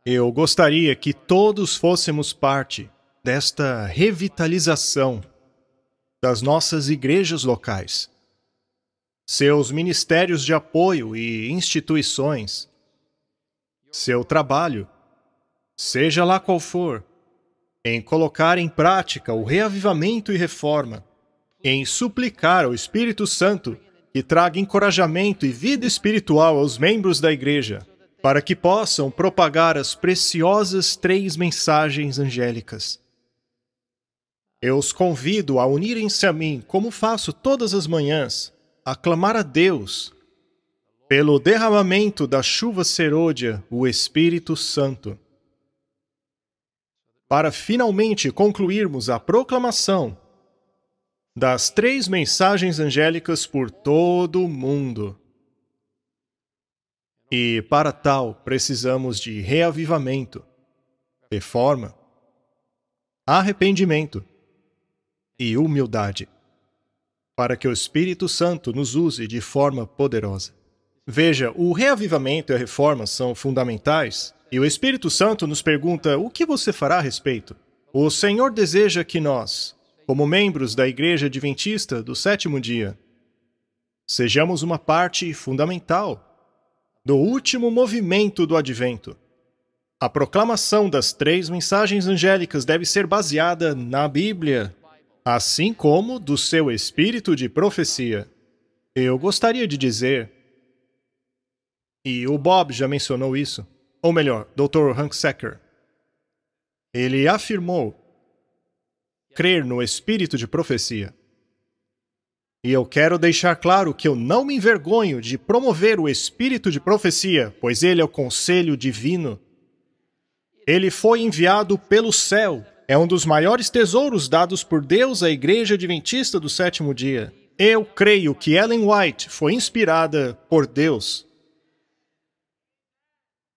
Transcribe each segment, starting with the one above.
Eu gostaria que todos fôssemos parte desta revitalização das nossas igrejas locais, seus ministérios de apoio e instituições, seu trabalho, seja lá qual for, em colocar em prática o reavivamento e reforma, em suplicar ao Espírito Santo que traga encorajamento e vida espiritual aos membros da igreja, para que possam propagar as preciosas 3 mensagens angélicas. Eu os convido a unirem-se a mim, como faço todas as manhãs, a clamar a Deus pelo derramamento da chuva serôdia, o Espírito Santo, para finalmente concluirmos a proclamação das 3 mensagens angélicas por todo o mundo. E, para tal, precisamos de reavivamento, reforma, arrependimento e humildade, para que o Espírito Santo nos use de forma poderosa. Veja, o reavivamento e a reforma são fundamentais, e o Espírito Santo nos pergunta o que você fará a respeito. O Senhor deseja que nós, como membros da Igreja Adventista do 7º dia, sejamos uma parte fundamental do último movimento do Advento. A proclamação das 3 mensagens angélicas deve ser baseada na Bíblia, assim como do seu espírito de profecia. Eu gostaria de dizer, e o Bob já mencionou isso, ou melhor, Dr. Hank Secker, ele afirmou crer no espírito de profecia. E eu quero deixar claro que eu não me envergonho de promover o espírito de profecia, pois ele é o conselho divino. Ele foi enviado pelo céu. É um dos maiores tesouros dados por Deus à Igreja Adventista do 7º dia. Eu creio que Ellen White foi inspirada por Deus.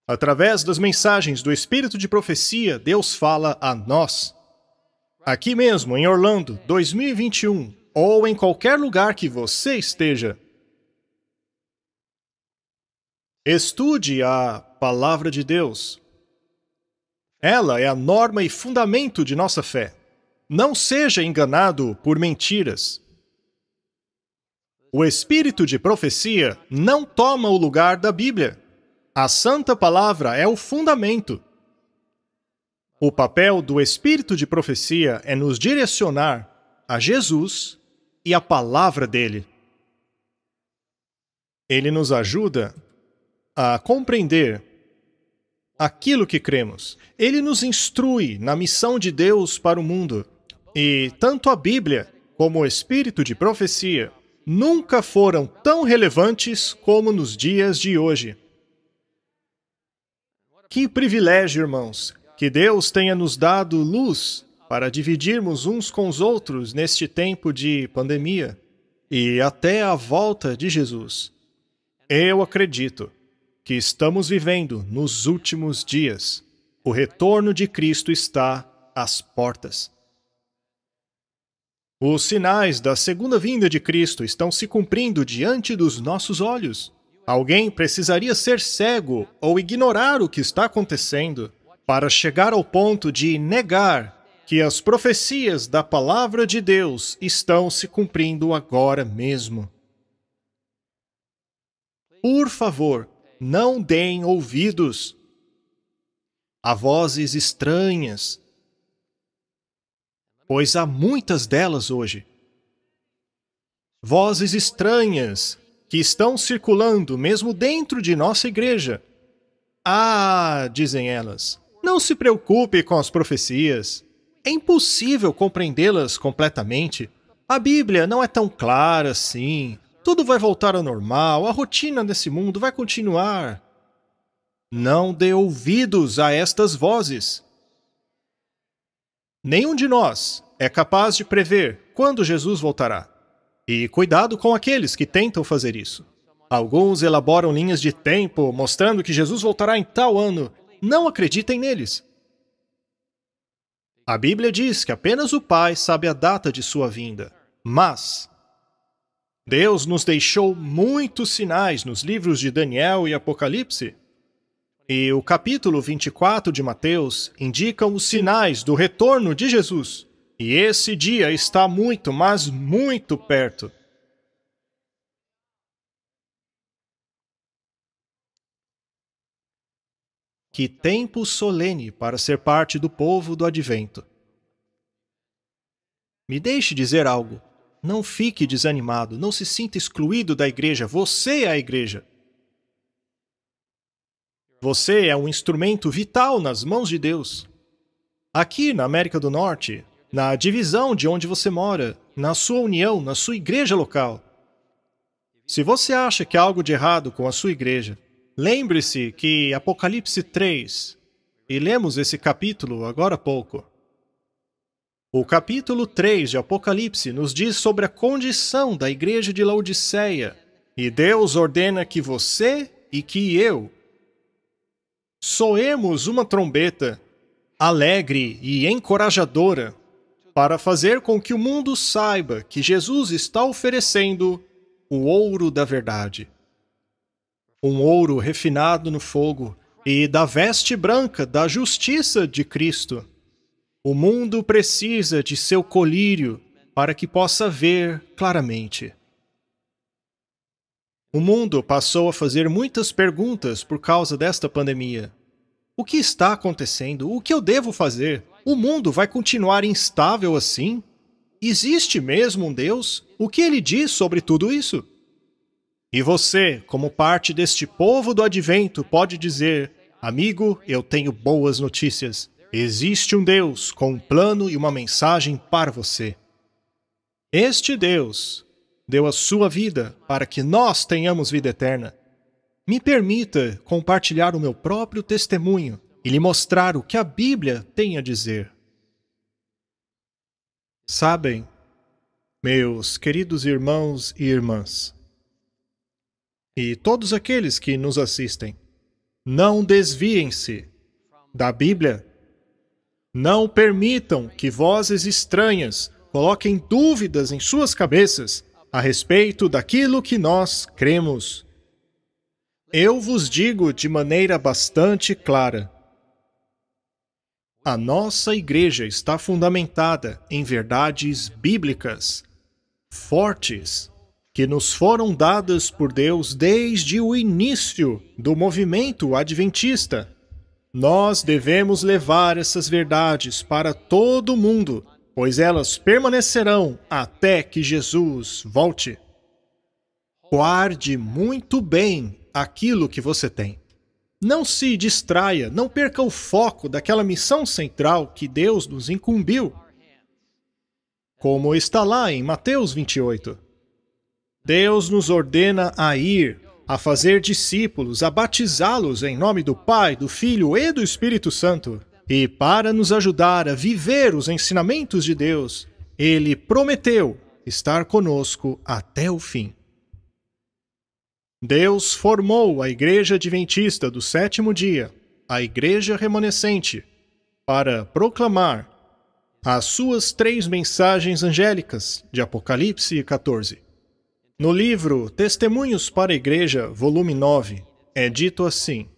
Através das mensagens do espírito de profecia, Deus fala a nós. Aqui mesmo, em Orlando, 2021, ou em qualquer lugar que você esteja. Estude a Palavra de Deus. Ela é a norma e fundamento de nossa fé. Não seja enganado por mentiras. O espírito de profecia não toma o lugar da Bíblia. A Santa Palavra é o fundamento. O papel do espírito de profecia é nos direcionar a Jesus e a palavra dele. Ele nos ajuda a compreender aquilo que cremos. Ele nos instrui na missão de Deus para o mundo. E tanto a Bíblia como o espírito de profecia nunca foram tão relevantes como nos dias de hoje. Que privilégio, irmãos, que Deus tenha nos dado luz para dividirmos uns com os outros neste tempo de pandemia e até a volta de Jesus. Eu acredito que estamos vivendo nos últimos dias. O retorno de Cristo está às portas. Os sinais da segunda vinda de Cristo estão se cumprindo diante dos nossos olhos. Alguém precisaria ser cego ou ignorar o que está acontecendo para chegar ao ponto de negar que as profecias da Palavra de Deus estão se cumprindo agora mesmo. Por favor, não deem ouvidos a vozes estranhas, pois há muitas delas hoje. Vozes estranhas que estão circulando mesmo dentro de nossa igreja. Ah, dizem elas, não se preocupe com as profecias. É impossível compreendê-las completamente. A Bíblia não é tão clara assim. Tudo vai voltar ao normal, a rotina desse mundo vai continuar. Não dê ouvidos a estas vozes. Nenhum de nós é capaz de prever quando Jesus voltará. E cuidado com aqueles que tentam fazer isso. Alguns elaboram linhas de tempo mostrando que Jesus voltará em tal ano. Não acreditem neles. A Bíblia diz que apenas o Pai sabe a data de sua vinda. Mas Deus nos deixou muitos sinais nos livros de Daniel e Apocalipse. E o capítulo 24 de Mateus indica os sinais do retorno de Jesus. E esse dia está muito, mas muito perto. Que tempo solene para ser parte do povo do Advento. Me deixe dizer algo. Não fique desanimado, não se sinta excluído da igreja. Você é a igreja. Você é um instrumento vital nas mãos de Deus. Aqui na América do Norte, na divisão de onde você mora, na sua união, na sua igreja local. Se você acha que há algo de errado com a sua igreja, lembre-se que Apocalipse 3, e lemos esse capítulo agora há pouco. O capítulo 3 de Apocalipse nos diz sobre a condição da igreja de Laodiceia. E Deus ordena que você e que eu soemos uma trombeta alegre e encorajadora para fazer com que o mundo saiba que Jesus está oferecendo o ouro da verdade. Um ouro refinado no fogo e da veste branca da justiça de Cristo. O mundo precisa de seu colírio para que possa ver claramente. O mundo passou a fazer muitas perguntas por causa desta pandemia. O que está acontecendo? O que eu devo fazer? O mundo vai continuar instável assim? Existe mesmo um Deus? O que ele diz sobre tudo isso? E você, como parte deste povo do Advento, pode dizer: amigo, eu tenho boas notícias. Existe um Deus com um plano e uma mensagem para você. Este Deus deu a sua vida para que nós tenhamos vida eterna. Me permita compartilhar o meu próprio testemunho e lhe mostrar o que a Bíblia tem a dizer. Sabem, meus queridos irmãos e irmãs, e todos aqueles que nos assistem, não desviem-se da Bíblia. Não permitam que vozes estranhas coloquem dúvidas em suas cabeças a respeito daquilo que nós cremos. Eu vos digo de maneira bastante clara. A nossa igreja está fundamentada em verdades bíblicas, fortes, que nos foram dadas por Deus desde o início do movimento adventista. Nós devemos levar essas verdades para todo mundo, pois elas permanecerão até que Jesus volte. Guarde muito bem aquilo que você tem. Não se distraia, não perca o foco daquela missão central que Deus nos incumbiu. Como está lá em Mateus 28. Deus nos ordena a ir, a fazer discípulos, a batizá-los em nome do Pai, do Filho e do Espírito Santo. E para nos ajudar a viver os ensinamentos de Deus, Ele prometeu estar conosco até o fim. Deus formou a Igreja Adventista do Sétimo Dia, a Igreja Remanescente, para proclamar as suas 3 mensagens angélicas de Apocalipse 14. No livro Testemunhos para a Igreja, volume 9, é dito assim: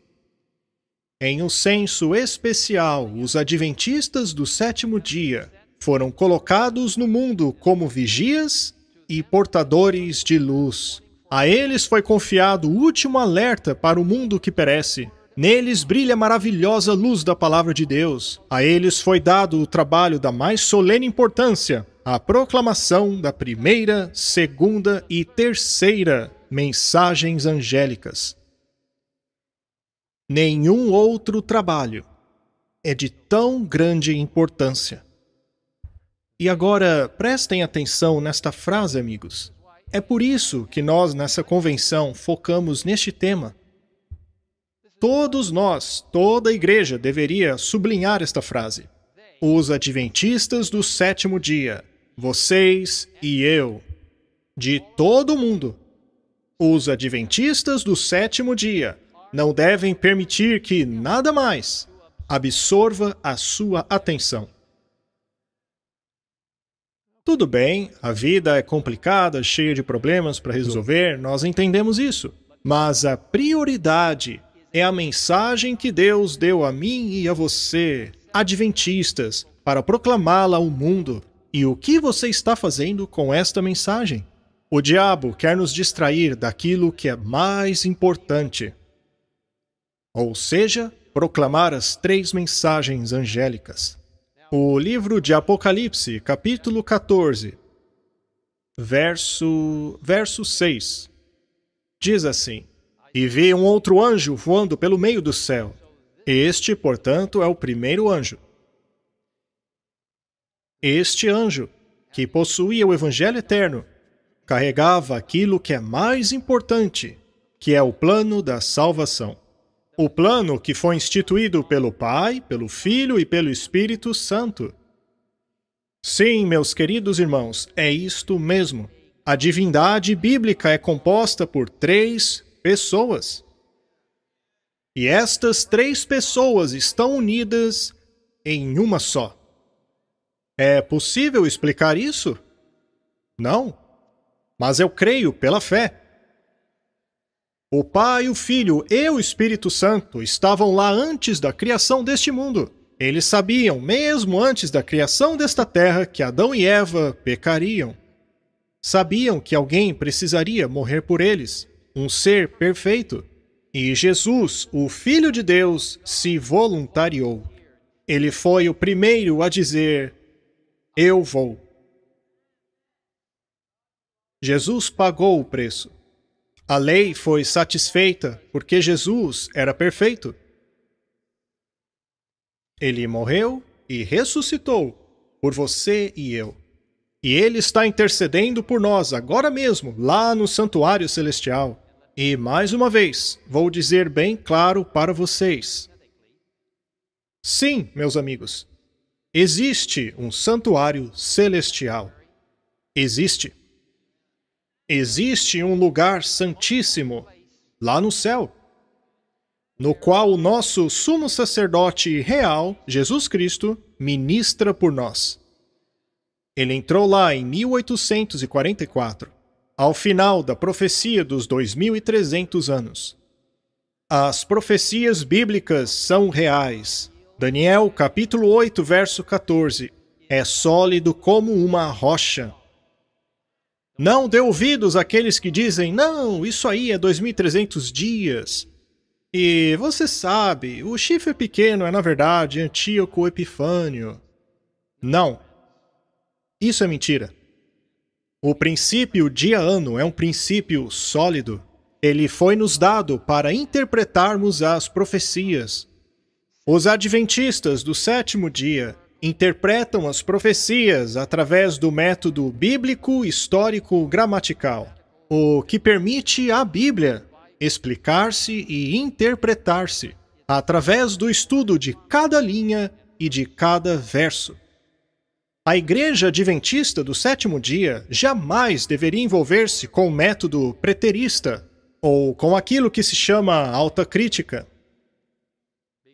em um censo especial, os adventistas do sétimo dia foram colocados no mundo como vigias e portadores de luz. A eles foi confiado o último alerta para o mundo que perece. Neles brilha a maravilhosa luz da palavra de Deus. A eles foi dado o trabalho da mais solene importância, a proclamação da primeira, segunda e terceira mensagens angélicas. Nenhum outro trabalho é de tão grande importância. E agora, prestem atenção nesta frase, amigos. É por isso que nós, nessa convenção, focamos neste tema. Todos nós, toda a igreja, deveria sublinhar esta frase. Os adventistas do sétimo dia, vocês e eu, de todo o mundo. Os adventistas do sétimo dia não devem permitir que nada mais absorva a sua atenção. Tudo bem, a vida é complicada, cheia de problemas para resolver, nós entendemos isso. Mas a prioridade É a mensagem que Deus deu a mim e a você, adventistas, para proclamá-la ao mundo. E o que você está fazendo com esta mensagem? O diabo quer nos distrair daquilo que é mais importante. Ou seja, proclamar as 3 mensagens angélicas. O livro de Apocalipse, capítulo 14, verso 6, diz assim: E vi um outro anjo voando pelo meio do céu. Este, portanto, é o primeiro anjo. Este anjo, que possuía o Evangelho eterno, carregava aquilo que é mais importante, que é o plano da salvação. O plano que foi instituído pelo Pai, pelo Filho e pelo Espírito Santo. Sim, meus queridos irmãos, é isto mesmo. A divindade bíblica é composta por 3 pessoas. E estas 3 pessoas estão unidas em uma só. É possível explicar isso? Não. Mas eu creio pela fé. O Pai, o Filho e o Espírito Santo estavam lá antes da criação deste mundo. Eles sabiam, mesmo antes da criação desta terra, que Adão e Eva pecariam. Sabiam que alguém precisaria morrer por eles, um ser perfeito. E Jesus, o Filho de Deus, se voluntariou. Ele foi o primeiro a dizer: Eu vou. Jesus pagou o preço. A lei foi satisfeita porque Jesus era perfeito. Ele morreu e ressuscitou por você e eu. E Ele está intercedendo por nós agora mesmo, lá no santuário celestial. E, mais uma vez, vou dizer bem claro para vocês. Sim, meus amigos, existe um santuário celestial. Existe. Existe um lugar santíssimo, lá no céu, no qual o nosso sumo sacerdote real, Jesus Cristo, ministra por nós. Ele entrou lá em 1844, ao final da profecia dos 2300 anos. As profecias bíblicas são reais. Daniel, capítulo 8, verso 14, é sólido como uma rocha. Não dê ouvidos àqueles que dizem: não, isso aí é 2300 dias. E você sabe, o chifre pequeno é na verdade Antíoco Epifânio. Não. Isso é mentira. O princípio dia-ano é um princípio sólido. Ele foi nos dado para interpretarmos as profecias. Os adventistas do 7º dia interpretam as profecias através do método bíblico histórico gramatical, o que permite à Bíblia explicar-se e interpretar-se através do estudo de cada linha e de cada verso. A Igreja Adventista do 7º dia jamais deveria envolver-se com o método preterista ou com aquilo que se chama alta crítica,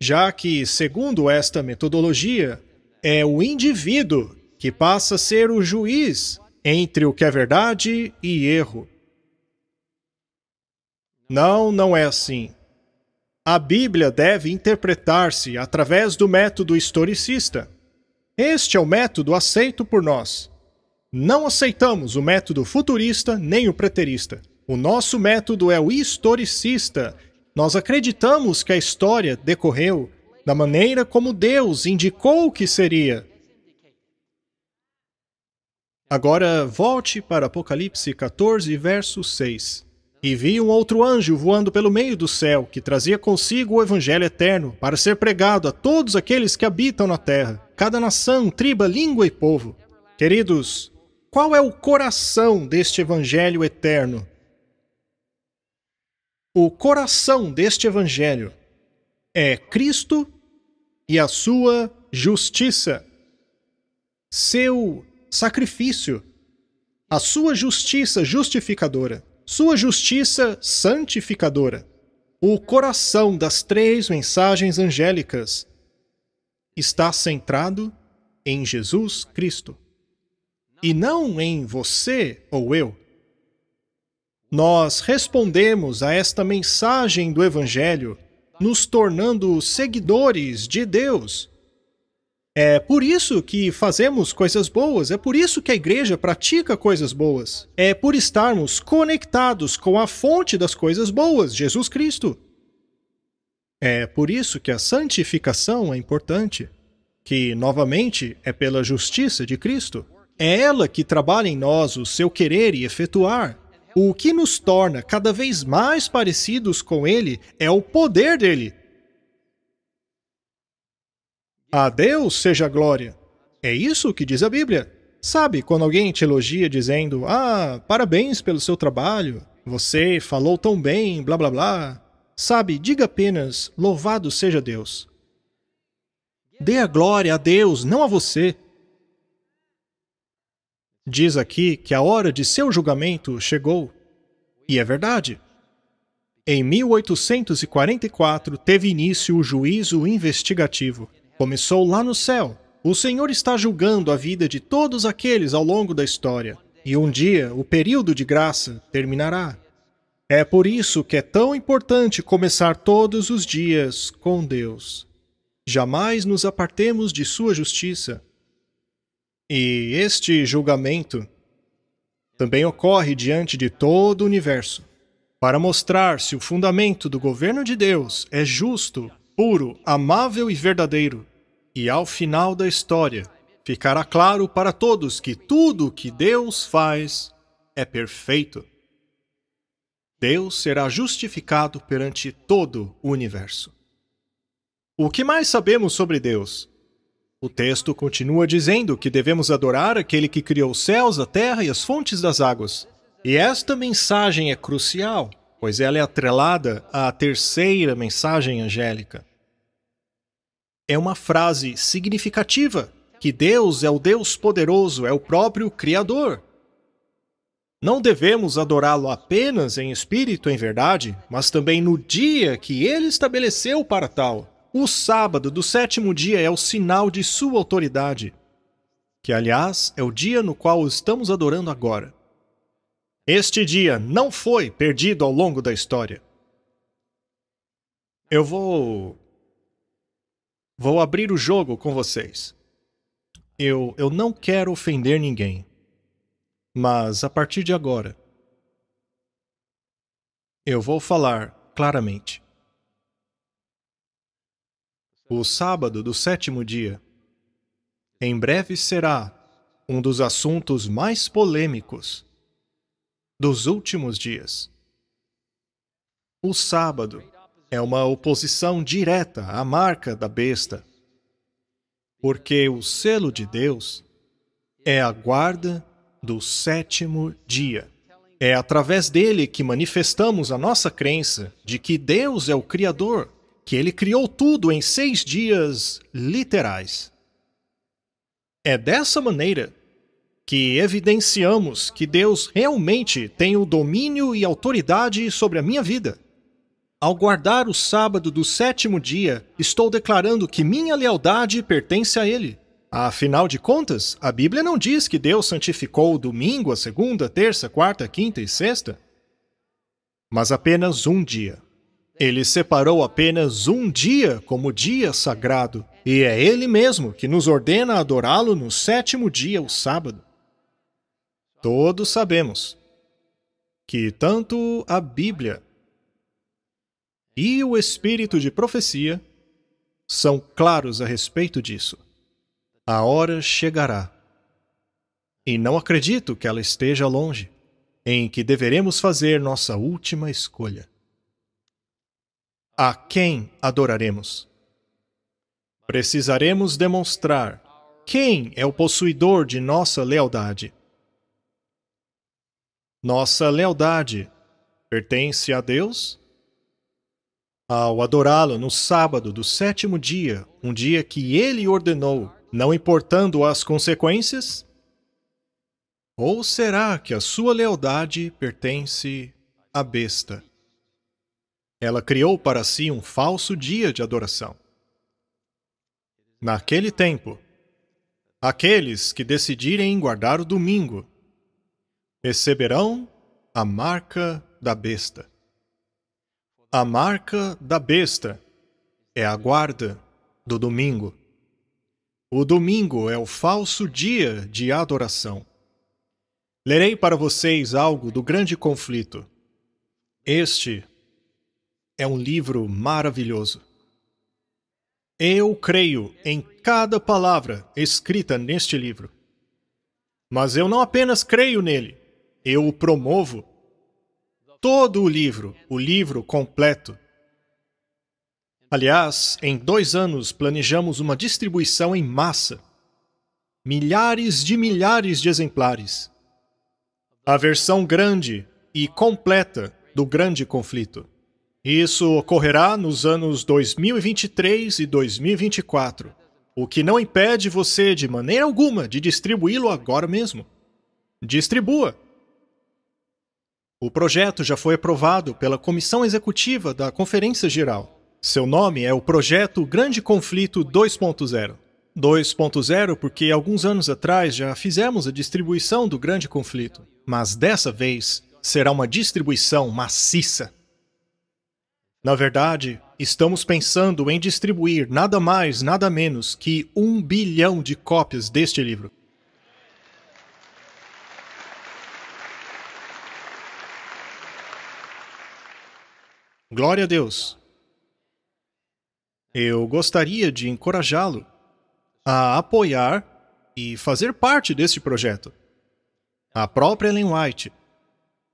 já que, segundo esta metodologia, é o indivíduo que passa a ser o juiz entre o que é verdade e erro. Não, não é assim. A Bíblia deve interpretar-se através do método historicista. Este é o método aceito por nós. Não aceitamos o método futurista nem o preterista. O nosso método é o historicista. Nós acreditamos que a história decorreu da maneira como Deus indicou que seria. Agora, volte para Apocalipse 14, verso 6. E vi um outro anjo voando pelo meio do céu, que trazia consigo o Evangelho eterno, para ser pregado a todos aqueles que habitam na terra, cada nação, tribo, língua e povo. Queridos, qual é o coração deste Evangelho eterno? O coração deste Evangelho é Cristo e a sua justiça, seu sacrifício, a sua justiça justificadora, sua justiça santificadora. O coração das 3 mensagens angélicas está centrado em Jesus Cristo e não em você ou eu. Nós respondemos a esta mensagem do Evangelho nos tornando seguidores de Deus. É por isso que fazemos coisas boas, é por isso que a igreja pratica coisas boas. É por estarmos conectados com a fonte das coisas boas, Jesus Cristo. É por isso que a santificação é importante, que, novamente, é pela justiça de Cristo. É ela que trabalha em nós o seu querer e efetuar. O que nos torna cada vez mais parecidos com Ele é o poder dele. A Deus seja a glória. É isso que diz a Bíblia. Sabe, quando alguém te elogia dizendo, parabéns pelo seu trabalho, você falou tão bem, blá blá blá. Sabe, diga apenas, louvado seja Deus. Dê a glória a Deus, não a você. Diz aqui que a hora de seu julgamento chegou. E é verdade. Em 1844 teve início o juízo investigativo. Começou lá no céu. O Senhor está julgando a vida de todos aqueles ao longo da história. E um dia, o período de graça terminará. É por isso que é tão importante começar todos os dias com Deus. Jamais nos apartemos de sua justiça. E este julgamento também ocorre diante de todo o universo, para mostrar se o fundamento do governo de Deus é justo, puro, amável e verdadeiro. E ao final da história, ficará claro para todos que tudo o que Deus faz é perfeito. Deus será justificado perante todo o universo. O que mais sabemos sobre Deus? O texto continua dizendo que devemos adorar aquele que criou os céus, a terra e as fontes das águas. E esta mensagem é crucial, pois ela é atrelada à terceira mensagem angélica. É uma frase significativa, que Deus é o Deus poderoso, é o próprio Criador. Não devemos adorá-lo apenas em espírito e em verdade, mas também no dia que ele estabeleceu para tal. O sábado do sétimo dia é o sinal de sua autoridade, que, aliás, é o dia no qual estamos adorando agora. Este dia não foi perdido ao longo da história. Eu vou abrir o jogo com vocês. Eu não quero ofender ninguém, mas a partir de agora, eu vou falar claramente. O sábado do sétimo dia, em breve será um dos assuntos mais polêmicos dos últimos dias. O sábado é uma oposição direta à marca da besta, porque o selo de Deus é a guarda do sétimo dia. É através dele que manifestamos a nossa crença de que Deus é o Criador, que ele criou tudo em 6 dias literais. É dessa maneira que evidenciamos que Deus realmente tem o domínio e autoridade sobre a minha vida. Ao guardar o sábado do sétimo dia, estou declarando que minha lealdade pertence a ele. Afinal de contas, a Bíblia não diz que Deus santificou o domingo, a segunda, terça, quarta, quinta e sexta, mas apenas um dia. Ele separou apenas um dia como dia sagrado, e é Ele mesmo que nos ordena adorá-lo no sétimo dia, o sábado. Todos sabemos que tanto a Bíblia e o Espírito de profecia são claros a respeito disso. A hora chegará, e não acredito que ela esteja longe, em que deveremos fazer nossa última escolha. A quem adoraremos? Precisaremos demonstrar quem é o possuidor de nossa lealdade. Nossa lealdade pertence a Deus? Ao adorá-lo no sábado do sétimo dia, um dia que ele ordenou, não importando as consequências? Ou será que a sua lealdade pertence à besta? Ela criou para si um falso dia de adoração. Naquele tempo, aqueles que decidirem guardar o domingo receberão a marca da besta. A marca da besta é a guarda do domingo. O domingo é o falso dia de adoração. Lerei para vocês algo do Grande Conflito. Este é um livro maravilhoso. Eu creio em cada palavra escrita neste livro. Mas eu não apenas creio nele, eu o promovo. Todo o livro completo. Aliás, em 2 anos planejamos uma distribuição em massa. Milhares de exemplares. A versão grande e completa do Grande Conflito. Isso ocorrerá nos anos 2023 e 2024, o que não impede você, de maneira alguma, de distribuí-lo agora mesmo. Distribua! O projeto já foi aprovado pela Comissão Executiva da Conferência Geral. Seu nome é o Projeto Grande Conflito 2.0. 2.0 porque alguns anos atrás já fizemos a distribuição do Grande Conflito, mas dessa vez será uma distribuição maciça. Na verdade, estamos pensando em distribuir nada mais, nada menos que 1 bilhão de cópias deste livro. Glória a Deus! Eu gostaria de encorajá-lo a apoiar e fazer parte deste projeto. A própria Ellen White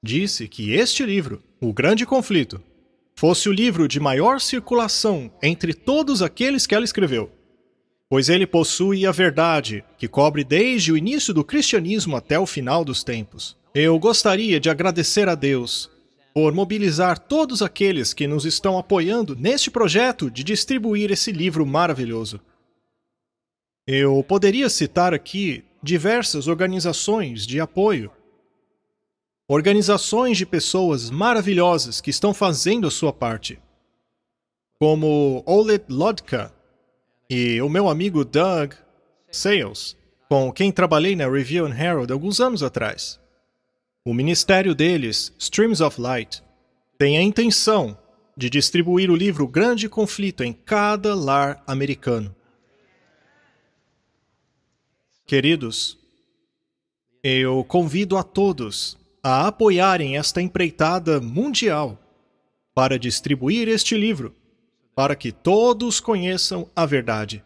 disse que este livro, O Grande Conflito, fosse o livro de maior circulação entre todos aqueles que ela escreveu, pois ele possui a verdade que cobre desde o início do cristianismo até o final dos tempos. Eu gostaria de agradecer a Deus por mobilizar todos aqueles que nos estão apoiando neste projeto de distribuir esse livro maravilhoso. Eu poderia citar aqui diversas organizações de apoio. Organizações de pessoas maravilhosas que estão fazendo a sua parte. Como Olet Lodka e o meu amigo Doug Sales, com quem trabalhei na Review and Herald alguns anos atrás. O ministério deles, Streams of Light, tem a intenção de distribuir o livro Grande Conflito em cada lar americano. Queridos, eu convido a todos a apoiarem esta empreitada mundial para distribuir este livro, para que todos conheçam a verdade.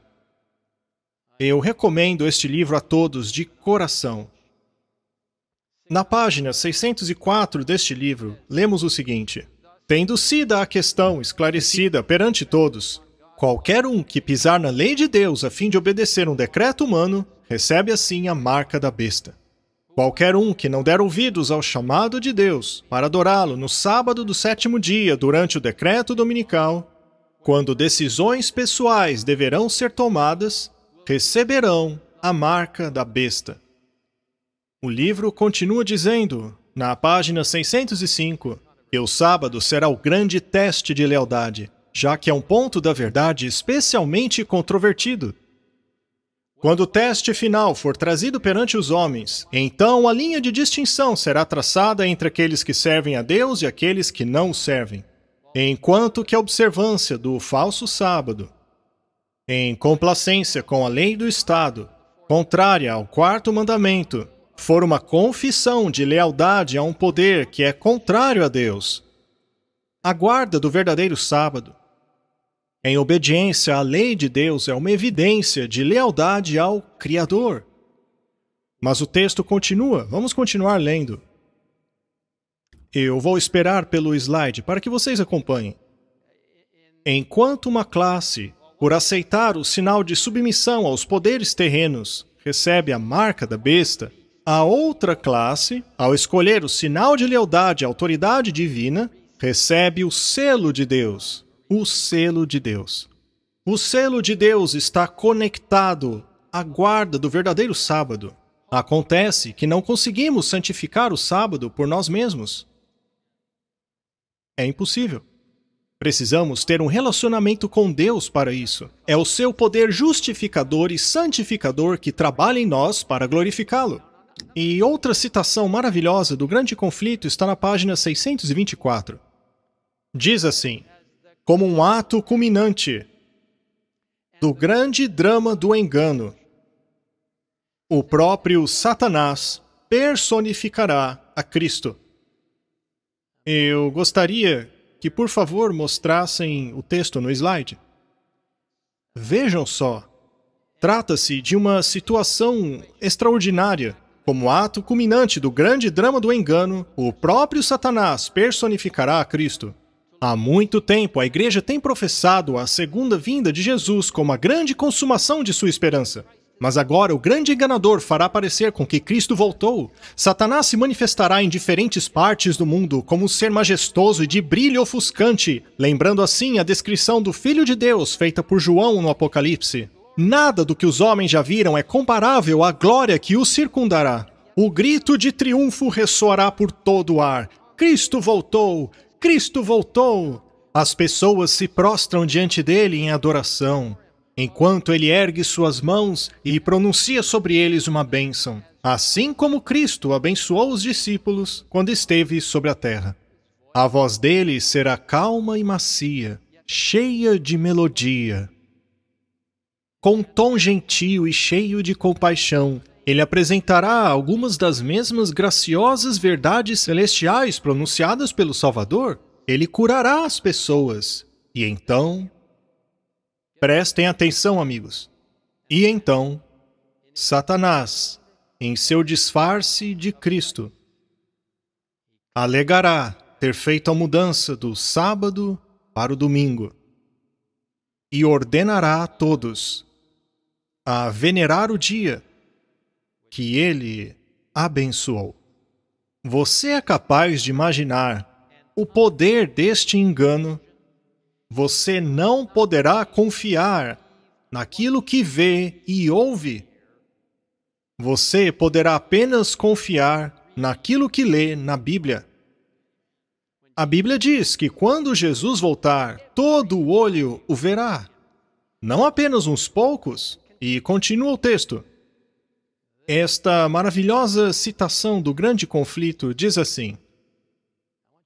Eu recomendo este livro a todos de coração. Na página 604 deste livro, lemos o seguinte: tendo sido a questão esclarecida perante todos, qualquer um que pisar na lei de Deus a fim de obedecer um decreto humano, recebe assim a marca da besta. Qualquer um que não der ouvidos ao chamado de Deus para adorá-lo no sábado do 7º dia durante o decreto dominical, quando decisões pessoais deverão ser tomadas, receberão a marca da besta. O livro continua dizendo, na página 605, que o sábado será o grande teste de lealdade, já que é um ponto da verdade especialmente controvertido. Quando o teste final for trazido perante os homens, então a linha de distinção será traçada entre aqueles que servem a Deus e aqueles que não o servem. Enquanto que a observância do falso sábado, em complacência com a lei do Estado, contrária ao 4º mandamento, for uma confissão de lealdade a um poder que é contrário a Deus, a guarda do verdadeiro sábado, em obediência à lei de Deus, é uma evidência de lealdade ao Criador. Mas o texto continua, vamos continuar lendo. Eu vou esperar pelo slide para que vocês acompanhem. Enquanto uma classe, por aceitar o sinal de submissão aos poderes terrenos, recebe a marca da besta, a outra classe, ao escolher o sinal de lealdade à autoridade divina, recebe o selo de Deus. O selo de Deus. O selo de Deus está conectado à guarda do verdadeiro sábado. Acontece que não conseguimos santificar o sábado por nós mesmos. É impossível. Precisamos ter um relacionamento com Deus para isso. É o seu poder justificador e santificador que trabalha em nós para glorificá-lo. E outra citação maravilhosa do Grande Conflito está na página 624. Diz assim: como um ato culminante, do grande drama do engano. O próprio Satanás personificará a Cristo. Eu gostaria que, por favor, mostrassem o texto no slide. Vejam só. Trata-se de uma situação extraordinária. Como ato culminante do grande drama do engano, o próprio Satanás personificará a Cristo. Há muito tempo, a Igreja tem professado a segunda vinda de Jesus como a grande consumação de sua esperança. Mas agora o grande enganador fará parecer com que Cristo voltou. Satanás se manifestará em diferentes partes do mundo como um ser majestoso e de brilho ofuscante, lembrando assim a descrição do Filho de Deus feita por João no Apocalipse. Nada do que os homens já viram é comparável à glória que o circundará. O grito de triunfo ressoará por todo o ar. Cristo voltou! Cristo voltou! As pessoas se prostram diante dele em adoração, enquanto ele ergue suas mãos e pronuncia sobre eles uma bênção, assim como Cristo abençoou os discípulos quando esteve sobre a terra. A voz dele será calma e macia, cheia de melodia. Com tom gentil e cheio de compaixão, ele apresentará algumas das mesmas graciosas verdades celestiais pronunciadas pelo Salvador. Ele curará as pessoas. E então... Prestem atenção, amigos. E então, Satanás, em seu disfarce de Cristo, alegará ter feito a mudança do sábado para o domingo e ordenará a todos a venerar o dia que ele abençoou. Você é capaz de imaginar o poder deste engano? Você não poderá confiar naquilo que vê e ouve. Você poderá apenas confiar naquilo que lê na Bíblia. A Bíblia diz que quando Jesus voltar, todo o olho o verá. Não apenas uns poucos. E continua o texto. Esta maravilhosa citação do grande conflito diz assim: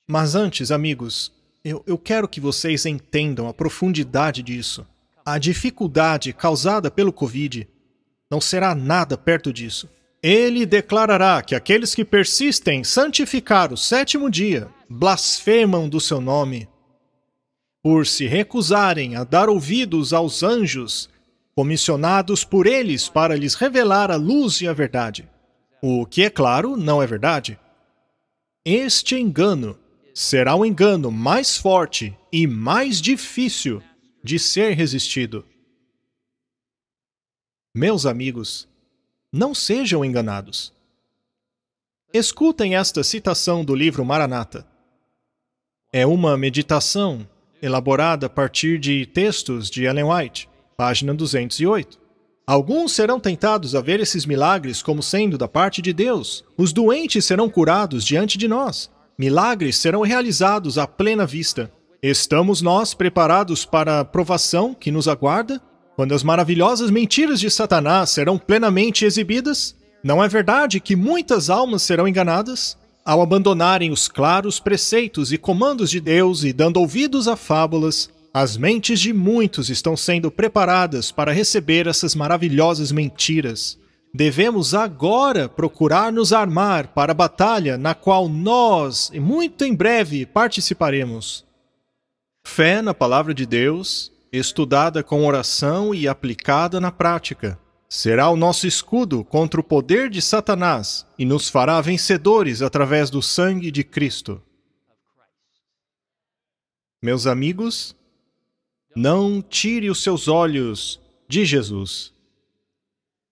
mas antes, amigos, eu quero que vocês entendam a profundidade disso. A dificuldade causada pelo Covid não será nada perto disso. Ele declarará que aqueles que persistem em santificar o sétimo dia blasfemam do seu nome, por se recusarem a dar ouvidos aos anjos comissionados por eles para lhes revelar a luz e a verdade. O que, é claro, não é verdade. Este engano será um engano mais forte e mais difícil de ser resistido. Meus amigos, não sejam enganados. Escutem esta citação do livro Maranata. É uma meditação elaborada a partir de textos de Ellen White, página 208. Alguns serão tentados a ver esses milagres como sendo da parte de Deus. Os doentes serão curados diante de nós. Milagres serão realizados à plena vista. Estamos nós preparados para a provação que nos aguarda? Quando as maravilhosas mentiras de Satanás serão plenamente exibidas? Não é verdade que muitas almas serão enganadas? Ao abandonarem os claros preceitos e comandos de Deus e dando ouvidos a fábulas, as mentes de muitos estão sendo preparadas para receber essas maravilhosas mentiras. Devemos agora procurar nos armar para a batalha na qual nós, muito em breve, participaremos. Fé na palavra de Deus, estudada com oração e aplicada na prática, será o nosso escudo contra o poder de Satanás e nos fará vencedores através do sangue de Cristo. Meus amigos, não tire os seus olhos de Jesus.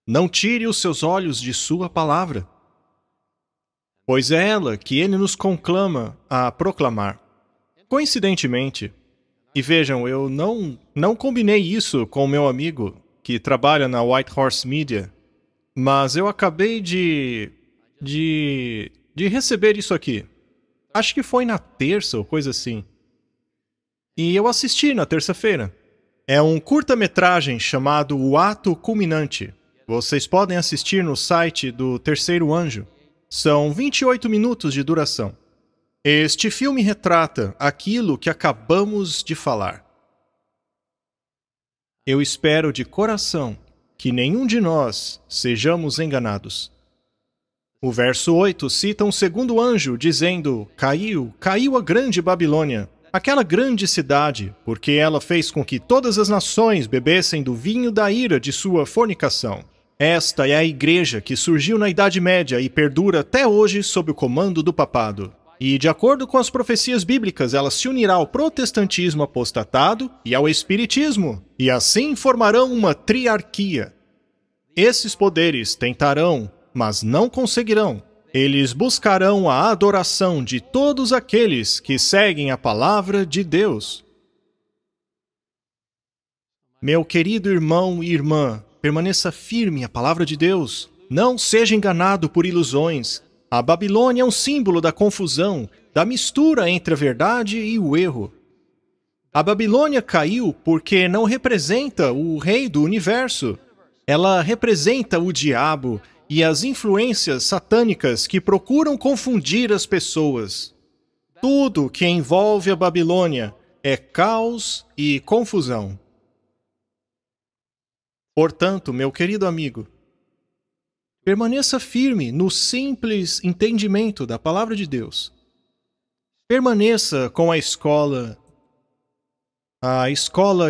Não tire os seus olhos de sua palavra, pois é ela que ele nos conclama a proclamar. Coincidentemente, e vejam, eu não combinei isso com o meu amigo que trabalha na White Horse Media, mas eu acabei de receber isso aqui. Acho que foi na terça ou coisa assim. E eu assisti na terça-feira. É um curta-metragem chamado O Ato Culminante. Vocês podem assistir no site do Terceiro Anjo. São 28 minutos de duração. Este filme retrata aquilo que acabamos de falar. Eu espero de coração que nenhum de nós sejamos enganados. O verso 8 cita um segundo anjo dizendo: caiu a grande Babilônia, aquela grande cidade, porque ela fez com que todas as nações bebessem do vinho da ira de sua fornicação. Esta é a igreja que surgiu na Idade Média e perdura até hoje sob o comando do papado. E, de acordo com as profecias bíblicas, ela se unirá ao protestantismo apostatado e ao espiritismo, e assim formarão uma triarquia. Esses poderes tentarão, mas não conseguirão. Eles buscarão a adoração de todos aqueles que seguem a palavra de Deus. Meu querido irmão e irmã, permaneça firme à palavra de Deus. Não seja enganado por ilusões. A Babilônia é um símbolo da confusão, da mistura entre a verdade e o erro. A Babilônia caiu porque não representa o rei do universo. Ela representa o diabo e as influências satânicas que procuram confundir as pessoas. Tudo que envolve a Babilônia é caos e confusão. Portanto, meu querido amigo, permaneça firme no simples entendimento da palavra de Deus. Permaneça com a escola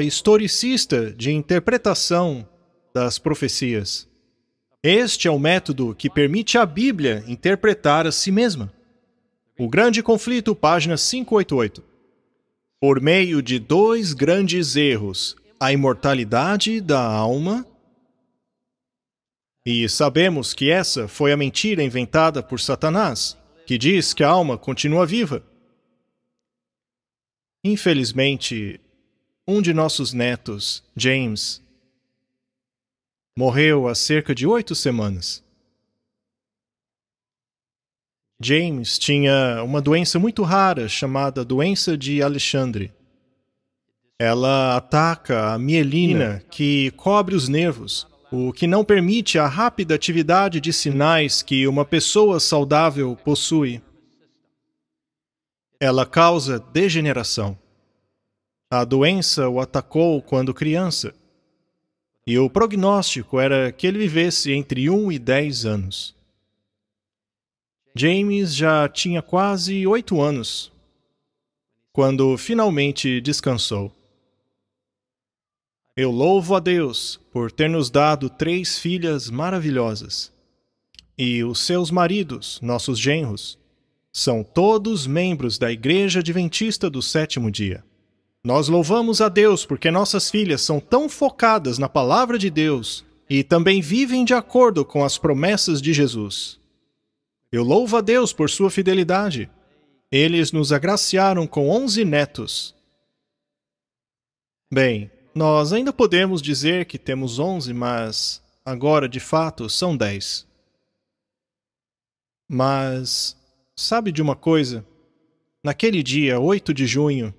historicista de interpretação das profecias. Este é o método que permite à Bíblia interpretar a si mesma. O Grande Conflito, página 588. Por meio de dois grandes erros, a imortalidade da alma. E sabemos que essa foi a mentira inventada por Satanás, que diz que a alma continua viva. Infelizmente, um de nossos netos, James, morreu há cerca de 8 semanas. James tinha uma doença muito rara chamada doença de Alexandre. Ela ataca a mielina que cobre os nervos, o que não permite a rápida atividade de sinais que uma pessoa saudável possui. Ela causa degeneração. A doença o atacou quando criança, e o prognóstico era que ele vivesse entre 1 e 10 anos. James já tinha quase 8 anos, quando finalmente descansou. Eu louvo a Deus por ter nos dado 3 filhas maravilhosas. E os seus maridos, nossos genros, são todos membros da Igreja Adventista do Sétimo Dia. Nós louvamos a Deus porque nossas filhas são tão focadas na palavra de Deus e também vivem de acordo com as promessas de Jesus. Eu louvo a Deus por sua fidelidade. Eles nos agraciaram com 11 netos. Bem, nós ainda podemos dizer que temos 11, mas agora, de fato, são 10. Mas, sabe de uma coisa? Naquele dia, 8 de junho,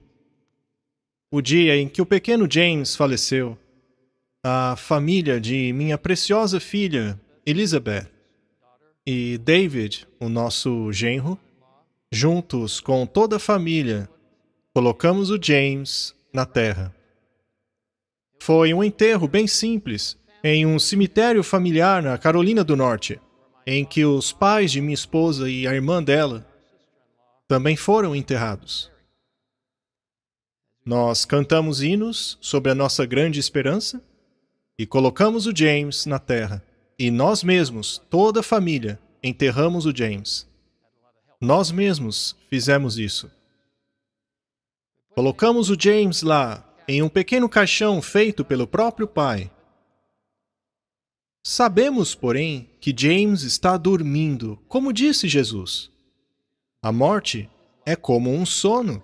o dia em que o pequeno James faleceu, a família de minha preciosa filha, Elizabeth, e David, o nosso genro, juntos com toda a família, colocamos o James na terra. Foi um enterro bem simples, em um cemitério familiar na Carolina do Norte, em que os pais de minha esposa e a irmã dela também foram enterrados. Nós cantamos hinos sobre a nossa grande esperança e colocamos o James na terra. E nós mesmos, toda a família, enterramos o James. Nós mesmos fizemos isso. Colocamos o James lá, em um pequeno caixão feito pelo próprio pai. Sabemos, porém, que James está dormindo, como disse Jesus. A morte é como um sono.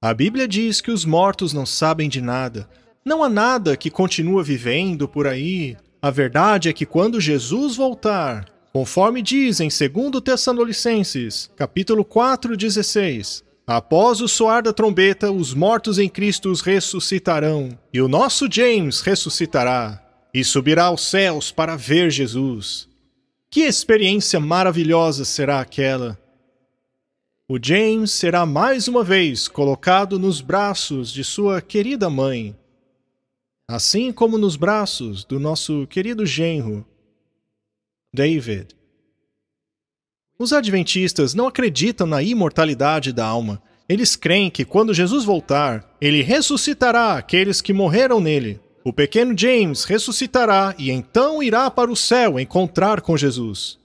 A Bíblia diz que os mortos não sabem de nada. Não há nada que continua vivendo por aí. A verdade é que quando Jesus voltar, conforme diz em 2 Tessalonicenses, capítulo 4:16, após o soar da trombeta, os mortos em Cristo ressuscitarão, e o nosso James ressuscitará, e subirá aos céus para ver Jesus. Que experiência maravilhosa será aquela! O James será mais uma vez colocado nos braços de sua querida mãe. assim como nos braços do nosso querido genro, David. Os adventistas não acreditam na imortalidade da alma. Eles creem que quando Jesus voltar, ele ressuscitará aqueles que morreram nele. O pequeno James ressuscitará e então irá para o céu encontrar com Jesus.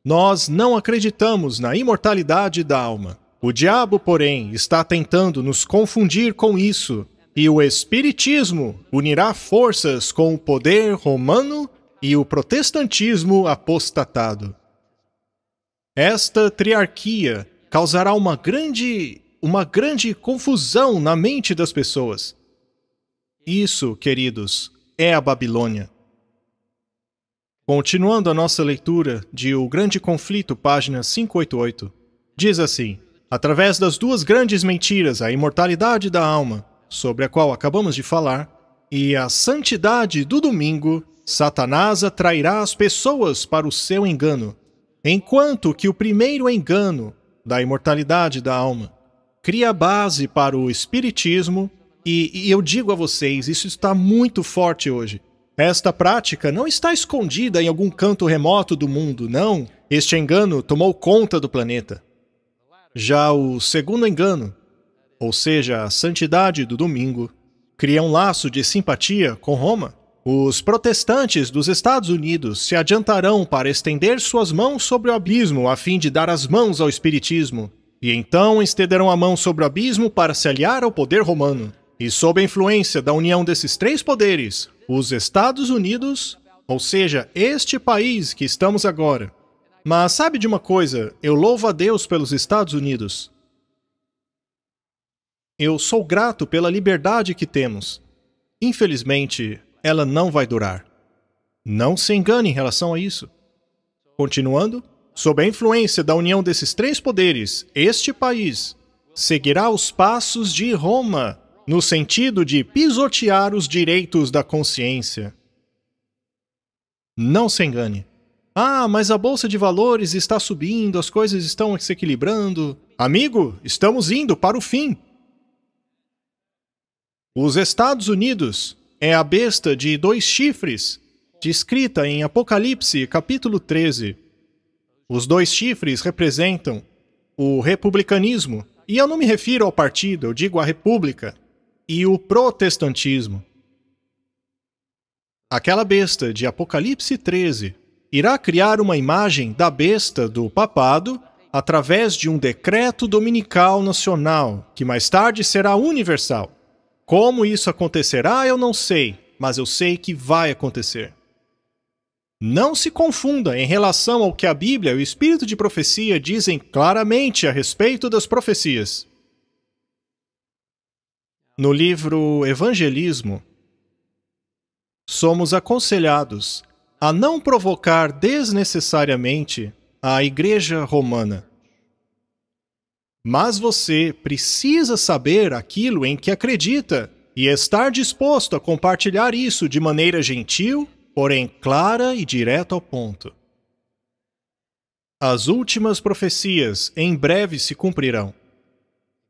Nós não acreditamos na imortalidade da alma. O diabo, porém, está tentando nos confundir com isso, e o Espiritismo unirá forças com o poder romano e o protestantismo apostatado. Esta triarquia causará uma grande confusão na mente das pessoas. Isso, queridos, é a Babilônia. Continuando a nossa leitura de O Grande Conflito, página 588, diz assim: através das duas grandes mentiras, a imortalidade da alma, sobre a qual acabamos de falar, e a santidade do domingo, Satanás atrairá as pessoas para o seu engano, enquanto que o primeiro engano, da imortalidade da alma, cria base para o espiritismo, e eu digo a vocês, isso está muito forte hoje. Esta prática não está escondida em algum canto remoto do mundo, não. Este engano tomou conta do planeta. Já o segundo engano, ou seja, a santidade do domingo, cria um laço de simpatia com Roma. Os protestantes dos Estados Unidos se adiantarão para estender suas mãos sobre o abismo a fim de dar as mãos ao espiritismo, e então estenderão a mão sobre o abismo para se aliar ao poder romano. E sob a influência da união desses três poderes, os Estados Unidos, ou seja, este país que estamos agora. Mas sabe de uma coisa? Eu louvo a Deus pelos Estados Unidos. Eu sou grato pela liberdade que temos. Infelizmente, ela não vai durar. Não se engane em relação a isso. Continuando, sob a influência da união desses três poderes, este país seguirá os passos de Roma, no sentido de pisotear os direitos da consciência. Não se engane. Ah, mas a bolsa de valores está subindo, as coisas estão se equilibrando. Amigo, estamos indo para o fim. Os Estados Unidos é a besta de 2 chifres, descrita em Apocalipse, capítulo 13. Os 2 chifres representam o republicanismo, e eu não me refiro ao partido, eu digo à república, e o protestantismo. Aquela besta de Apocalipse 13 irá criar uma imagem da besta do papado através de um decreto dominical nacional, que mais tarde será universal. Como isso acontecerá, eu não sei, mas eu sei que vai acontecer. Não se confunda em relação ao que a Bíblia e o Espírito de Profecia dizem claramente a respeito das profecias. No livro Evangelismo, somos aconselhados a não provocar desnecessariamente a Igreja Romana. Mas você precisa saber aquilo em que acredita e estar disposto a compartilhar isso de maneira gentil, porém clara e direta ao ponto. As últimas profecias em breve se cumprirão.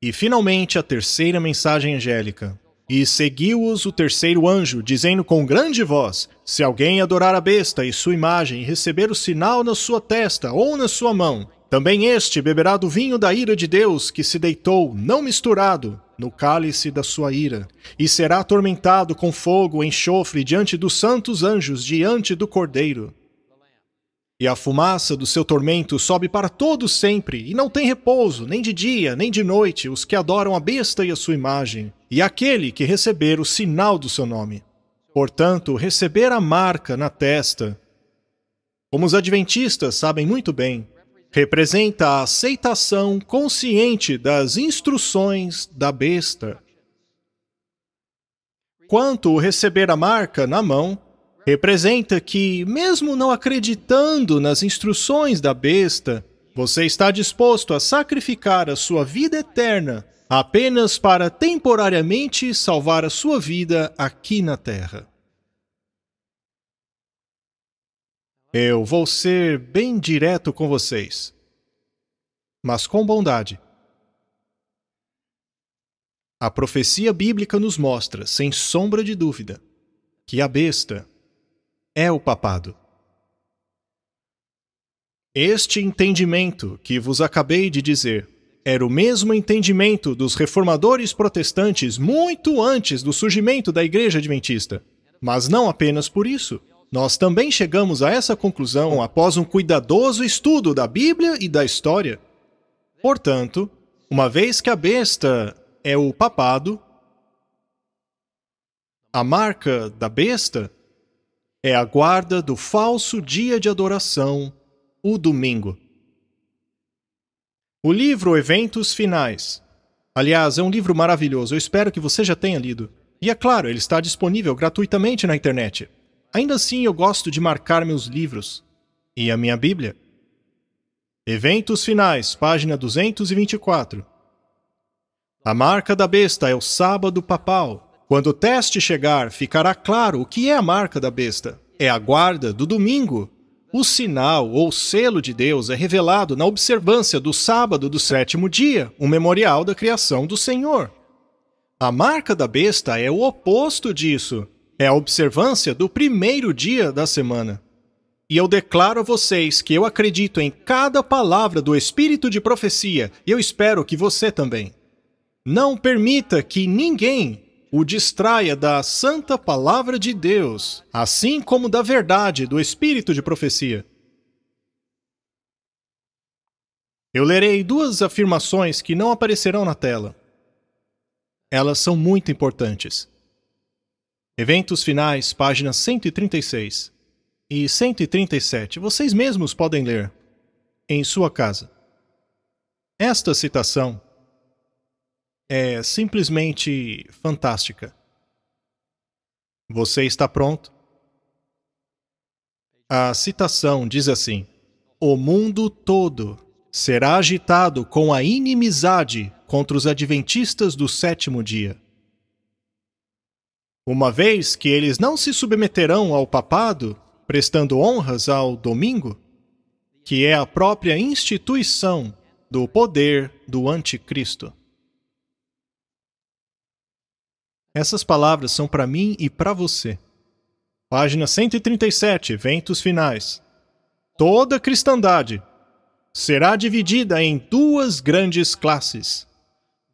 E finalmente a terceira mensagem angélica. E seguiu-os o terceiro anjo, dizendo com grande voz: se alguém adorar a besta e sua imagem e receber o sinal na sua testa ou na sua mão, também este beberá do vinho da ira de Deus que se deitou, não misturado, no cálice da sua ira, e será atormentado com fogo e enxofre diante dos santos anjos, diante do Cordeiro. E a fumaça do seu tormento sobe para todos sempre, e não tem repouso, nem de dia, nem de noite, os que adoram a besta e a sua imagem, e aquele que receber o sinal do seu nome. Portanto, receber a marca na testa, como os adventistas sabem muito bem, representa a aceitação consciente das instruções da besta. Quanto receber a marca na mão, representa que, mesmo não acreditando nas instruções da besta, você está disposto a sacrificar a sua vida eterna apenas para temporariamente salvar a sua vida aqui na Terra. Eu vou ser bem direto com vocês, mas com bondade. A profecia bíblica nos mostra, sem sombra de dúvida, que a besta é o papado. Este entendimento que vos acabei de dizer era o mesmo entendimento dos reformadores protestantes muito antes do surgimento da Igreja Adventista. Mas não apenas por isso. Nós também chegamos a essa conclusão após um cuidadoso estudo da Bíblia e da história. Portanto, uma vez que a besta é o papado, a marca da besta é a guarda do falso dia de adoração, o domingo. O livro Eventos Finais. Aliás, é um livro maravilhoso, eu espero que você já tenha lido. E é claro, ele está disponível gratuitamente na internet. Ainda assim, eu gosto de marcar meus livros. E a minha Bíblia. Eventos Finais, página 224. A marca da besta é o sábado papal. Quando o teste chegar, ficará claro o que é a marca da besta. É a guarda do domingo. O sinal ou selo de Deus é revelado na observância do sábado do 7º dia, o memorial da criação do Senhor. A marca da besta é o oposto disso. É a observância do 1º dia da semana. E eu declaro a vocês que eu acredito em cada palavra do Espírito de profecia, e eu espero que você também. Não permita que ninguém o distraia da santa palavra de Deus, assim como da verdade do Espírito de profecia. Eu lerei 2 afirmações que não aparecerão na tela. Elas são muito importantes. Eventos Finais, páginas 136 e 137. Vocês mesmos podem ler em sua casa. Esta citação é simplesmente fantástica. Você está pronto? A citação diz assim: o mundo todo será agitado com a inimizade contra os adventistas do 7º dia. Uma vez que eles não se submeterão ao papado, prestando honras ao domingo, que é a própria instituição do poder do anticristo. Essas palavras são para mim e para você. Página 137, Eventos Finais. Toda a cristandade será dividida em 2 grandes classes.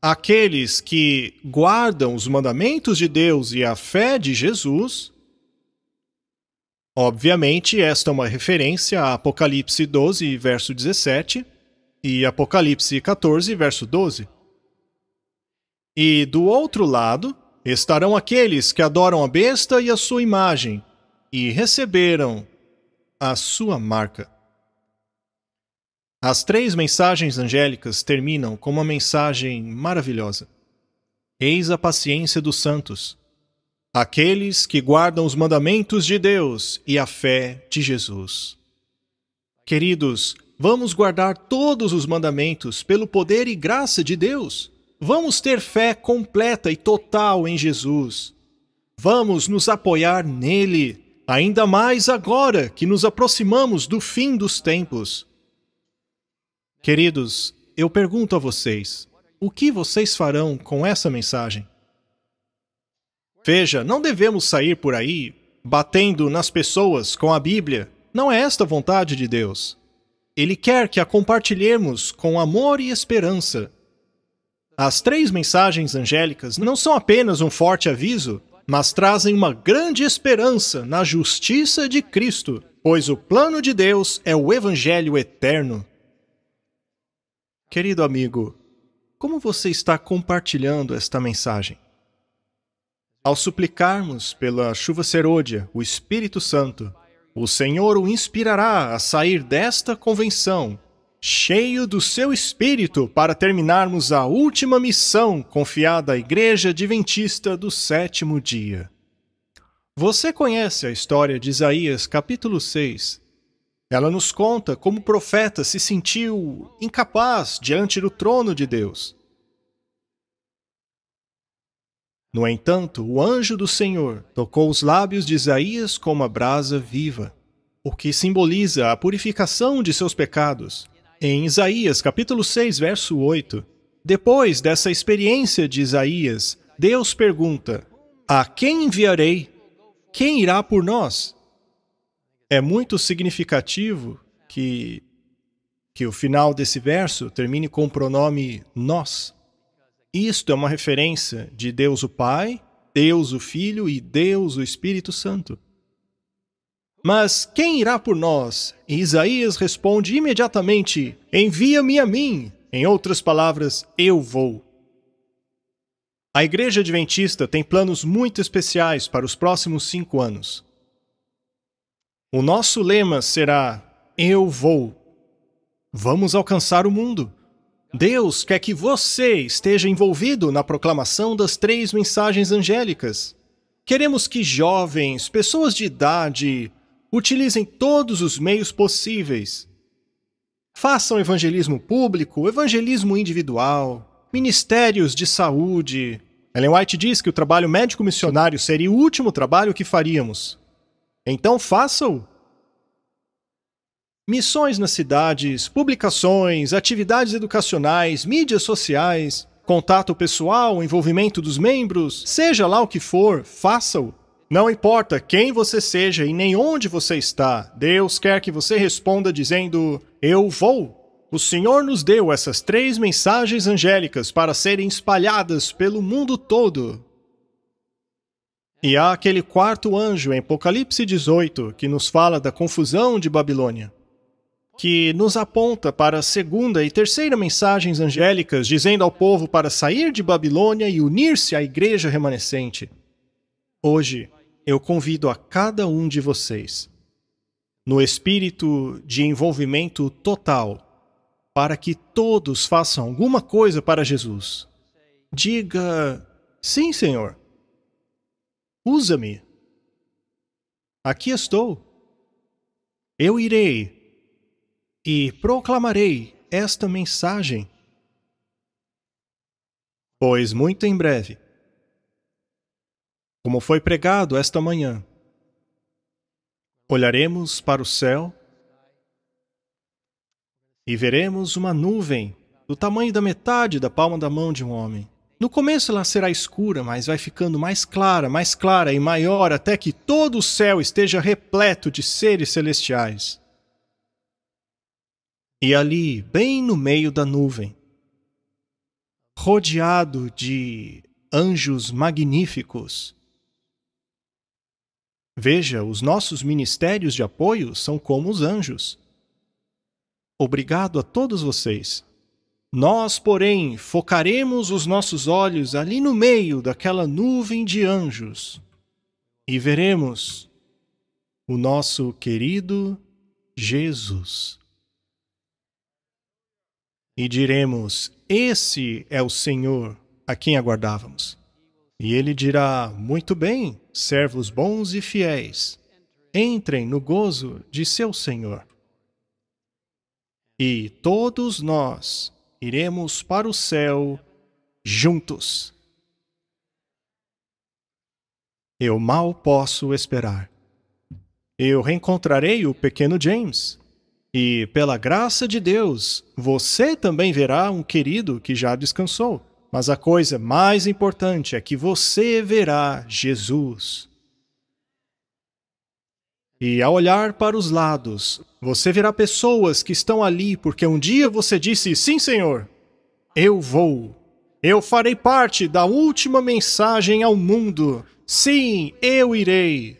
Aqueles que guardam os mandamentos de Deus e a fé de Jesus. Obviamente, esta é uma referência a Apocalipse 12, verso 17, e Apocalipse 14, verso 12. E do outro lado, estarão aqueles que adoram a besta e a sua imagem, e receberam a sua marca. As 3 mensagens angélicas terminam com uma mensagem maravilhosa. Eis a paciência dos santos, aqueles que guardam os mandamentos de Deus e a fé de Jesus. Queridos, vamos guardar todos os mandamentos pelo poder e graça de Deus. Vamos ter fé completa e total em Jesus. Vamos nos apoiar nele, ainda mais agora que nos aproximamos do fim dos tempos. Queridos, eu pergunto a vocês, o que vocês farão com essa mensagem? Veja, não devemos sair por aí batendo nas pessoas com a Bíblia. Não é esta a vontade de Deus. Ele quer que a compartilhemos com amor e esperança. As 3 mensagens angélicas não são apenas um forte aviso, mas trazem uma grande esperança na justiça de Cristo, pois o plano de Deus é o Evangelho eterno. Querido amigo, como você está compartilhando esta mensagem? Ao suplicarmos pela chuva serôdia, o Espírito Santo, o Senhor o inspirará a sair desta convenção, cheio do seu Espírito, para terminarmos a última missão confiada à Igreja Adventista do 7º dia. Você conhece a história de Isaías, capítulo 6. Ela nos conta como o profeta se sentiu incapaz diante do trono de Deus. No entanto, o anjo do Senhor tocou os lábios de Isaías com uma brasa viva, o que simboliza a purificação de seus pecados. Em Isaías, capítulo 6, verso 8, depois dessa experiência de Isaías, Deus pergunta: a quem enviarei? quem irá por nós? É muito significativo que o final desse verso termine com o pronome nós. Isto é uma referência de Deus o Pai, Deus o Filho e Deus o Espírito Santo. Mas quem irá por nós? E Isaías responde imediatamente, envia-me a mim. Em outras palavras, eu vou. A Igreja Adventista tem planos muito especiais para os próximos 5 anos. O nosso lema será, eu vou. Vamos alcançar o mundo. Deus quer que você esteja envolvido na proclamação das 3 mensagens angélicas. Queremos que jovens, pessoas de idade, utilizem todos os meios possíveis. Façam evangelismo público, evangelismo individual, ministérios de saúde. Ellen White diz que o trabalho médico missionário seria o último trabalho que faríamos. Então façam! Missões nas cidades, publicações, atividades educacionais, mídias sociais, contato pessoal, envolvimento dos membros, seja lá o que for, faça-o. Não importa quem você seja e nem onde você está, Deus quer que você responda dizendo, eu vou. O Senhor nos deu essas 3 mensagens angélicas para serem espalhadas pelo mundo todo. E há aquele 4º anjo em Apocalipse 18 que nos fala da confusão de Babilônia, que nos aponta para a 2ª e 3ª mensagens angélicas dizendo ao povo para sair de Babilônia e unir-se à igreja remanescente. Hoje, eu convido a cada um de vocês, no espírito de envolvimento total, para que todos façam alguma coisa para Jesus. Diga, sim, Senhor. Usa-me. Aqui estou. Eu irei e proclamarei esta mensagem. Pois muito em breve, como foi pregado esta manhã, olharemos para o céu e veremos uma nuvem do tamanho da metade da palma da mão de um homem. No começo ela será escura, mas vai ficando mais clara e maior até que todo o céu esteja repleto de seres celestiais. E ali, bem no meio da nuvem, rodeado de anjos magníficos. Veja, os nossos ministérios de apoio são como os anjos. Obrigado a todos vocês. Nós, porém, focaremos os nossos olhos ali no meio daquela nuvem de anjos e veremos o nosso querido Jesus. E diremos, esse é o Senhor a quem aguardávamos. E ele dirá, muito bem, servos bons e fiéis, entrem no gozo de seu Senhor. E todos nós iremos para o céu juntos. Eu mal posso esperar. Eu reencontrarei o pequeno James. E, pela graça de Deus, você também verá um querido que já descansou. Mas a coisa mais importante é que você verá Jesus. E ao olhar para os lados, você verá pessoas que estão ali porque um dia você disse, sim, Senhor, eu vou. Eu farei parte da última mensagem ao mundo. Sim, eu irei.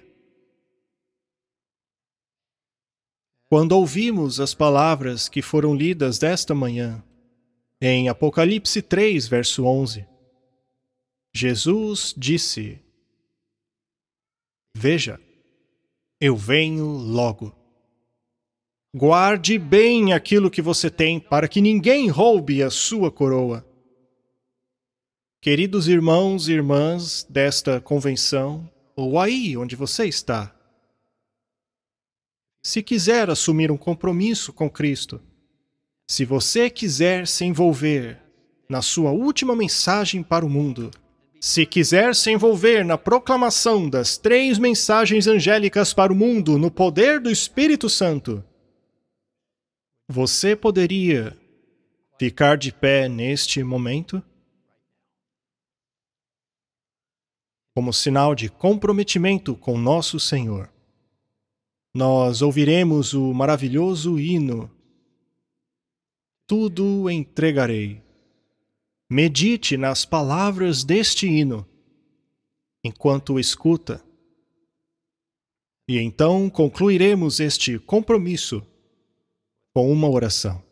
Quando ouvimos as palavras que foram lidas desta manhã, em Apocalipse 3, verso 11, Jesus disse, veja, eu venho logo. Guarde bem aquilo que você tem para que ninguém roube a sua coroa. Queridos irmãos e irmãs desta convenção, ou aí onde você está, se quiser assumir um compromisso com Cristo, se você quiser se envolver na sua última mensagem para o mundo, se quiser se envolver na proclamação das 3 mensagens angélicas para o mundo no poder do Espírito Santo, você poderia ficar de pé neste momento? como sinal de comprometimento com nosso Senhor. Nós ouviremos o maravilhoso hino: Tudo entregarei. Medite nas palavras deste hino enquanto escuta. E então concluiremos este compromisso com uma oração.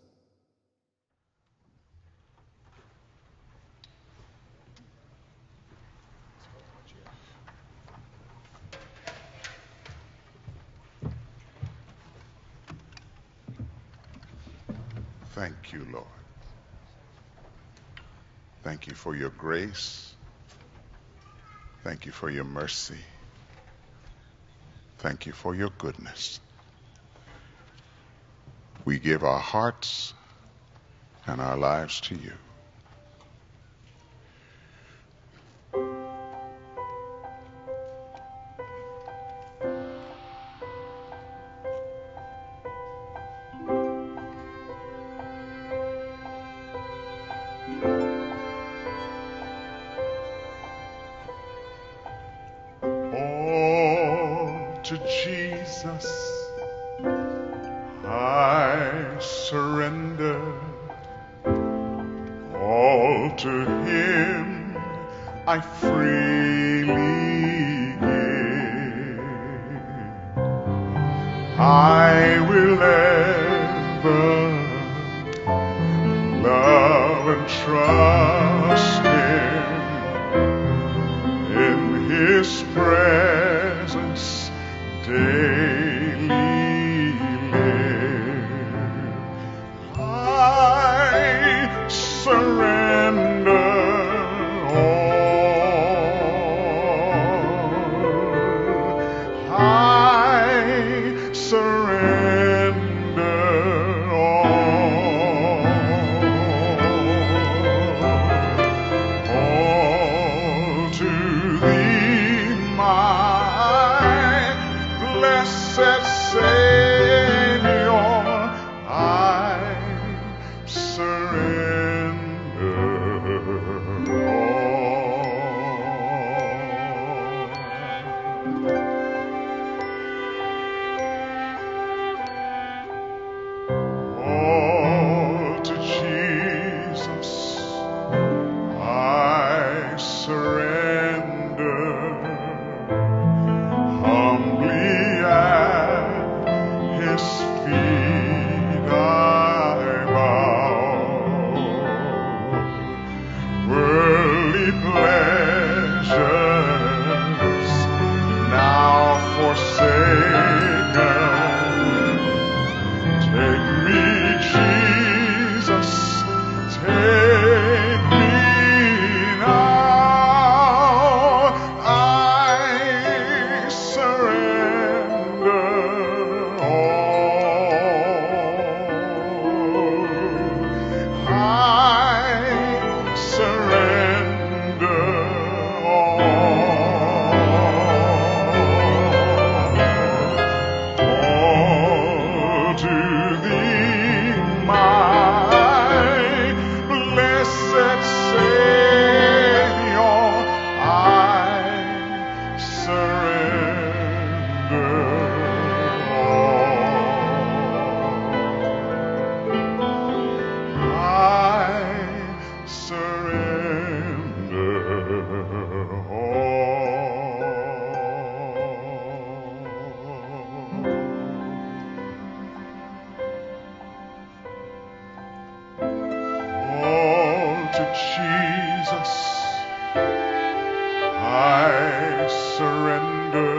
Thank you, Lord. Thank you for your grace. Thank you for your mercy. Thank you for your goodness. We give our hearts and our lives to you. To Jesus I surrender, all to Him I freely give. I will ever love and trust Him in His presence daily live. I surrender all. I surrender all to Thee, my blessed Savior, I surrender all to Jesus I surrender. Humbly at His feet I bow. Worldly pleasures now forsaken, take me, Jesus, take me now. I surrender all. I surrender all to Thee, my blessed Savior, I surrender all. I surrender all to Jesus I surrender,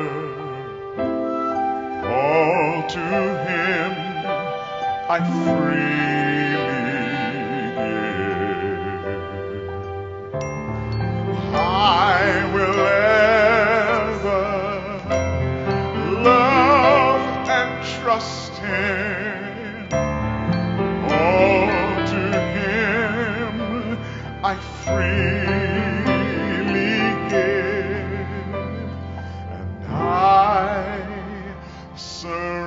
all to Him I freely give. I will ever love and trust Him, all to Him I freely give, and I surrender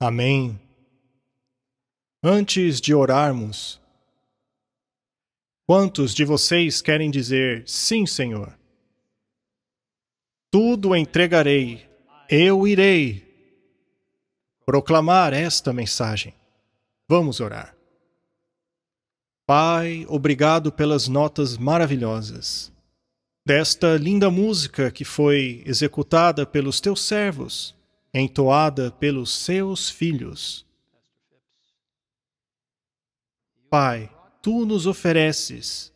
Amém. Antes de orarmos, quantos de vocês querem dizer, sim, Senhor? Tudo entregarei, eu irei proclamar esta mensagem. Vamos orar. Pai, obrigado pelas notas maravilhosas desta linda música que foi executada pelos teus servos, entoada pelos seus filhos. Pai, tu nos ofereces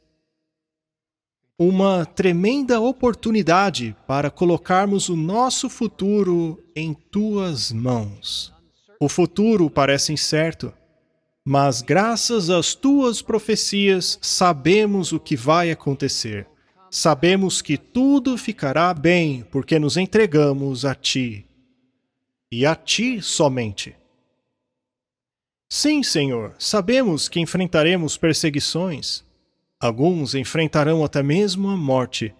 uma tremenda oportunidade para colocarmos o nosso futuro em tuas mãos. O futuro parece incerto, mas graças às tuas profecias sabemos o que vai acontecer. Sabemos que tudo ficará bem porque nos entregamos a ti. E a ti somente. Sim, Senhor, sabemos que enfrentaremos perseguições. Alguns enfrentarão até mesmo a morte.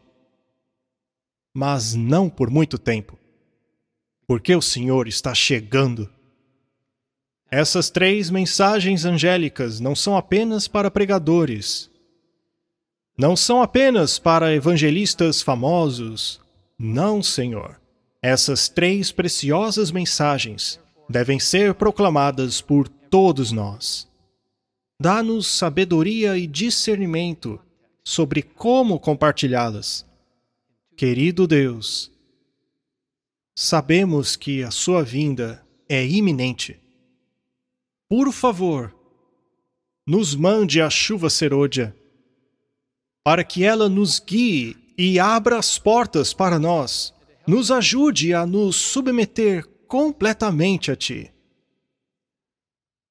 Mas não por muito tempo. Porque o Senhor está chegando. Essas 3 mensagens angélicas não são apenas para pregadores. Não são apenas para evangelistas famosos. Não, Senhor. Essas 3 preciosas mensagens devem ser proclamadas por todos nós. Dá-nos sabedoria e discernimento sobre como compartilhá-las. Querido Deus, sabemos que a sua vinda é iminente. Por favor, nos mande a chuva serôdia, para que ela nos guie e abra as portas para nós, nos ajude a nos submeter completamente a Ti.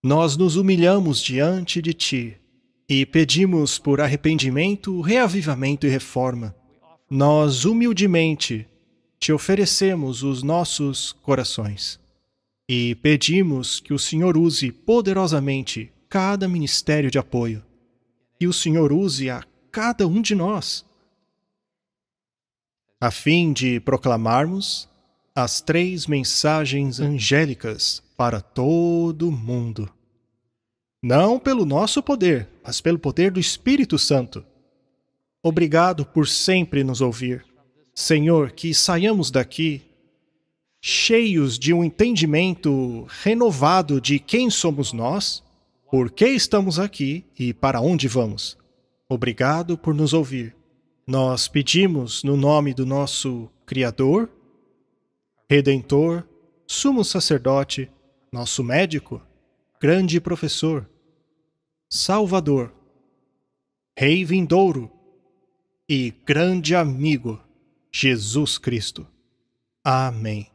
Nós nos humilhamos diante de Ti e pedimos por arrependimento, reavivamento e reforma. Nós humildemente Te oferecemos os nossos corações e pedimos que o Senhor use poderosamente cada ministério de apoio, que o Senhor use a cada um de nós, a fim de proclamarmos as 3 mensagens angélicas para todo o mundo. Não pelo nosso poder, mas pelo poder do Espírito Santo. Obrigado por sempre nos ouvir. Senhor, que saiamos daqui cheios de um entendimento renovado de quem somos nós, por que estamos aqui e para onde vamos. Obrigado por nos ouvir. Nós pedimos no nome do nosso Criador, Redentor, Sumo Sacerdote, nosso médico, grande professor, Salvador, Rei vindouro e grande amigo, Jesus Cristo. Amém.